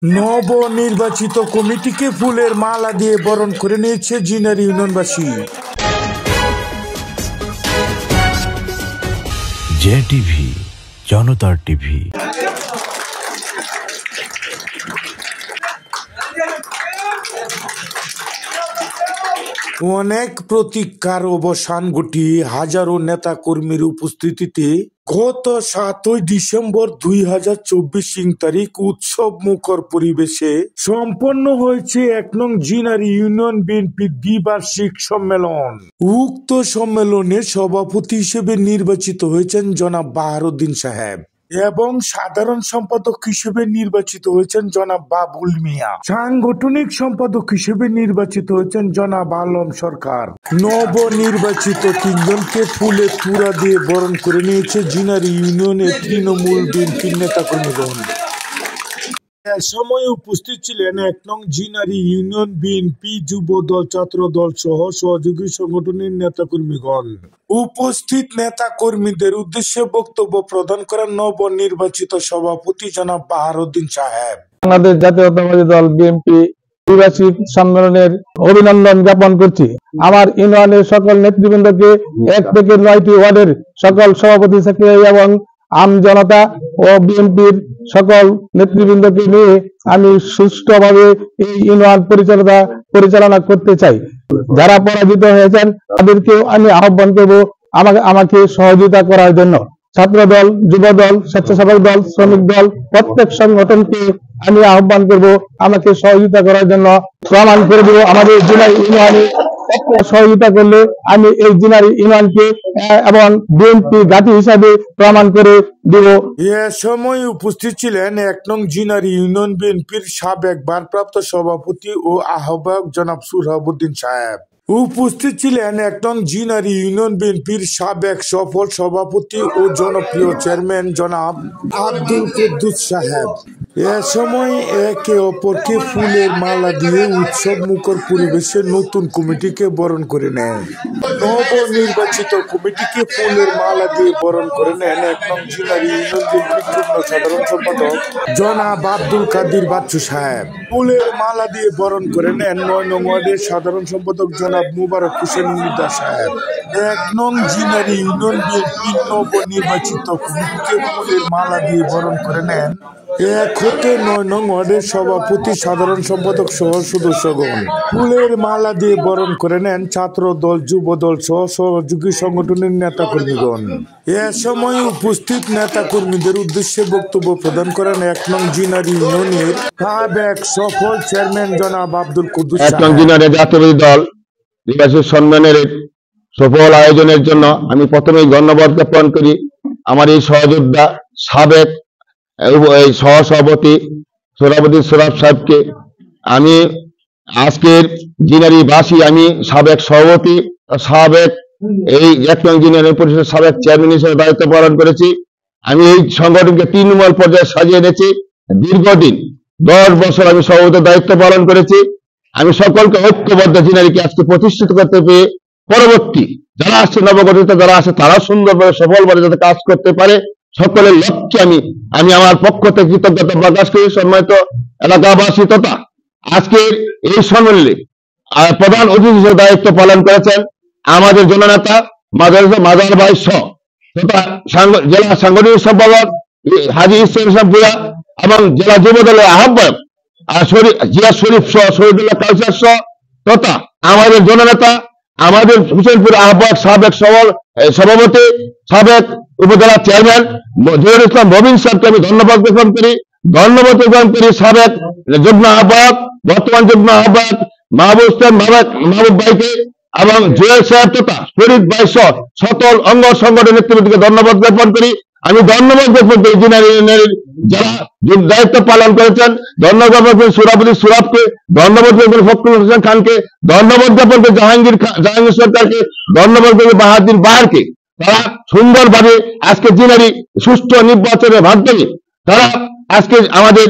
নবনির্বাচিত কমিটিকে ফুলের মালা দিয়ে বরণ করে নিয়েছে জিনার ইউনিয়নবাসী। জে টিভি, জনতার টিভি। অনেক প্রতীক্ষার অবসান ঘটিয়ে হাজারো নেতা কর্মীর উপস্থিতিতে গত 7 ডিসেম্বর 2024 তারিখ উৎসব মুখর পরিবেশে সম্পন্ন হয়েছে 1 নং জিনার ইউনিয়ন বিএনপির দ্বিবার্ষিক সম্মেলন। উক্ত সম্মেলনে সভাপতি হিসেবে নির্বাচিত হয়েছেন জনাব বাহারউদ্দিন সাহেব এবং সাধারণ সম্পাদক হিসেবে নির্বাচিত হয়েছেন জনাব বাবুল মিয়া। সাংগঠনিক সম্পাদক হিসেবে নির্বাচিত হয়েছেন জনাব আলম সরকার। নবনির্বাচিত 3 জনকে ফুলে তুরা দিয়ে বরণ করে নিয়েছে জিনার ইউনিয়নের তৃণমূল বিএনপির নেতাকর্মীগণ। সময় উপস্থিত ছিলেন 1 নং জিনার ইউনিয়ন বিএনপি যুব দল, ছাত্র দল সহ সহযোগী সংগঠনের নেতাকর্মীগণ। উপস্থিত নেতা কর্মীদের উদ্দেশ্যে বক্তব্য প্রদান করেন নবনির্বাচিত সভাপতি জনাব বাহারউদ্দিন সাহেব। বাংলাদেশ জাতীয়তাবাদী দল বিএনপি দ্বিবার্ষিক সম্মেলনের অভিনন্দন জ্ঞাপন করছি। আমার ইউনিয়নের সকল নেতৃবৃন্দকে 1 থেকে 9টি ওয়ার্ডের সকল সভাপতি, সেক্রেটারি এবং আম জনতা ও বিএনপির সকল নেতৃবৃন্দকে নিয়ে আমি সুষ্ঠুভাবে এই ইউনিয়ন পরিচালনা করতে চাই। যারা পরাজিত হয়েছেন তাদেরকেও আমি আহ্বান করব আমাকে সহযোগিতা করার জন্য। ছাত্র দল, যুব দল, স্বেচ্ছাসেবক দল, শ্রমিক দল, প্রত্যেক সংগঠনকে আমি আহ্বান করব আমাকে সহযোগিতা করার জন্য। প্রমাণ করে দেব আমাদের জিনার ইউনিয়নে সহযোগিতা করলে আমি এই জিনার ইউনিয়নকে এবং বিএনপি ঘাঁটি হিসাবে প্রমাণ করে দেব। এ সময় উপস্থিত ছিলেন 1 নং জিনার ইউনিয়ন বিএনপির সাবেক ভারপ্রাপ্ত সভাপতি ও আহ্বায়ক জনাব সুরহাবউদ্দিন সাহেব। উপস্থিত ছিলেন 1 নং জিনার ইউনিয়ন বিএনপির সাবেক সফল সভাপতি ও জনপ্রিয় চেয়ারম্যান জনাব আব্দুল কুদ্দুস সাহেব। এ সময় একে অপরকে ফুলের মালা দিয়ে উৎসব মুখর পরিবেশে নতুন কমিটিকে বরণ করে নেন। নবনির্বাচিত কমিটিকে ফুলের মালা দিয়ে বরণ করে নেন 1 নং জিনার ইউনিয়ন বিএনপির যুগ্ম সাধারণ সম্পাদক জনাব আব্দুল কাদির বাচ্চু সাহেব। ফুলের মালা দিয়ে বরণ করে নেন 9 নং ওয়ার্ডের সাধারণ সম্পাদক জনাব মুবারক হোসেন মির্জা সাহেব। 1 নং জিনার ইউনিয়ন বিএনপির নবনির্বাচিত কমিটিকে ফুলের মালা দিয়ে বরণ করে নেন 1 হতে 9 নং ওয়ার্ডের সভাপতি, সাধারণ সম্পাদক সহ সদস্যগণ। ফুলের মালা দিয়ে বরণ করে নেন ছাত্র দল, যুব দল সহ সহযোগী সংগঠনের নেতাকর্মীগণ। এ সময় উপস্থিত নেতাকর্মীদের উদ্দেশ্যে বক্তব্য প্রদান করেন 1 নং জিনার ইউনিয়নের সাবেক সফল চেয়ারম্যান জনাব আব্দুল কুদ্দুস সাহেব। 1 নং জিনার জাতীয়তাবাদী দল দ্বিবার্ষিক সম্মেলনের সফল আয়োজনের জন্য আমি প্রথমেই ধন্যবাদ জ্ঞাপন করি আমার এই সহযোদ্ধা সাবেক সহসভাপতি সোহরাব সাহেবকে। আমি আজকের জিনারিবাসী, আমি সাবেক সভাপতি, সাবেক এই 1 নং জিনারি পরিষদের সাবেক চেয়ারম্যান হিসেবে দায়িত্ব পালন করেছি। আমি এই সংগঠনকে তৃণমূল পর্যায়ে সাজিয়ে এনেছি। দীর্ঘদিন 10 বছর আমি সভাপতির দায়িত্ব পালন করেছি। আমি সকলকে ঐক্যবদ্ধ জিনারিকে আজকে প্রতিষ্ঠিত করতে পেরে পরবর্তী যারা আসছে, নবগঠিত যারা আসে, তারা সুন্দরভাবে সফলভাবে যাতে কাজ করতে পারে সকলের লক্ষ্যে আমি আমার পক্ষ থেকে কৃতজ্ঞতা প্রকাশ করি। সম্মানিত এলাকাবাসী তথা আজকের এই সম্মেলনে প্রধান অতিথি হিসেবে দায়িত্ব পালন করেছেন আমাদের জননেতা মাজার ভাই সহ তথা জেলা সাংগঠনিক সম্পাদক হাজী ইসলাম পুরা এবং জেলা যুব দলের আহ্বায়ক জিয়া শরীফ সহ শহীদুল্লাহ কালচার সহ তথা আমাদের জননেতা আমাদের হুসেনপুর আহ্বায়ক সাবেক সভাপতি, সাবেক উপজেলা চেয়ারম্যান জহিরুল ইসলাম মবিন সাহেবকে আমি ধন্যবাদ জ্ঞাপন করি। সাবেক যুগ্ম আহ্বায়ক, বর্তমান যুগ্ম আহ্বায়ক মাহবুব ভাইকে এবং জুয়েল সাহেব তথা ফরিদ ভাই সহ সকল অঙ্গ সংগঠন নেতৃবৃন্দকে ধন্যবাদ জ্ঞাপন করি। আমি ধন্যবাদ জ্ঞাপন করি জিনার ইউনিয়নের যারা দায়িত্ব পালন করেছেন। ধন্যবাদ জ্ঞাপন সুরাবকে, ধন্যবাদ জ্ঞাপন ফখরুল হোসেন খানকে, ধন্যবাদ জ্ঞাপন করি জাহাঙ্গীর সরকারকে, ধন্যবাদ করি বাহাদুর বাহারকে। তারা সুন্দরভাবে আজকে জিনারি সুষ্ঠু নির্বাচনের মাধ্যমে তারা আজকে আমাদের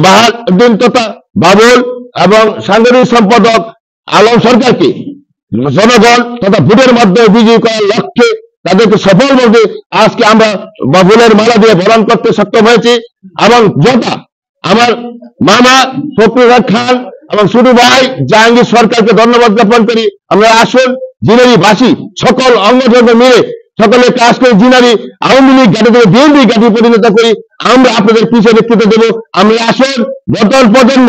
বাহাদুর তথা বাবুল এবং সাংগঠনিক সম্পাদক আলম সরকারকে জনগণ তথা ভোটের মাধ্যমে বিজয়ী করার লক্ষ্যে তাদেরকে সফলভাবে আজকে আমরা ফুলের মালা দিয়ে বরণ করতে সক্ষম হয়েছি। এবং যথা আমার মামা ফখরুল খান এবং ছোট ভাই জাহাঙ্গীর সরকারকে ধন্যবাদ জ্ঞাপন করি। আমরা আসুন জিনারি বাসী সকল অঙ্গসঙ্গ মিলে সকলে কাজ করে জিনারি আওয়ামী লীগ ঘাটি থেকে বিএনপি ঘাটি পরিণত করি। আমরা আপনাদের পিছিয়ে নেতৃত্ব দেবো। আমরা আসুন বর্তমান প্রজন্ম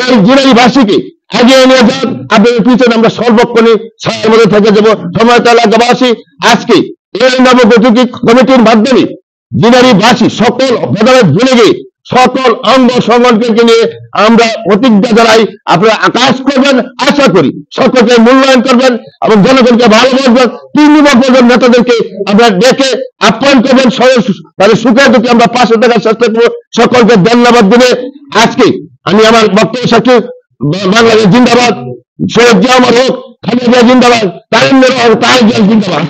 এই জিনারি বাসীকে এগিয়ে নিয়ে যান। আপনাদের পিছনে আমরা সর্বক্ষণে ছায়ার মধ্যে থেকে যাবো। সময় এলাকাবাসী আজকে এই নবগঠিত কমিটির মাধ্যমে জিনারি বাসী সকল ভেদাভেদ ভুলে গিয়ে সকল অঙ্গ সংগঠনকে নিয়ে আমরা প্রতিজ্ঞা জানাই, আপনারা কাজ করবেন। আশা করি সকলকে মূল্যায়ন করবেন এবং জনগণকে ভালোবাসবেন। তৃণমূল পর্যন্ত নেতাদেরকে আপনারা ডেকে আপ্যায়ন করবেন, তাদের সুখে দুঃখে আমরা পাশে থাকার চেষ্টা করবো। সকলকে ধন্যবাদ দিলে আজকে আমি আমার বক্তব্য সাক্ষী বাংলাদেশ জিন্দাবাদ, সৈয়দ জিয়া অমর হোক, খালেদা জিন্দাবাদ, তারিন্দ্র তারিক জিন্দাবাদ।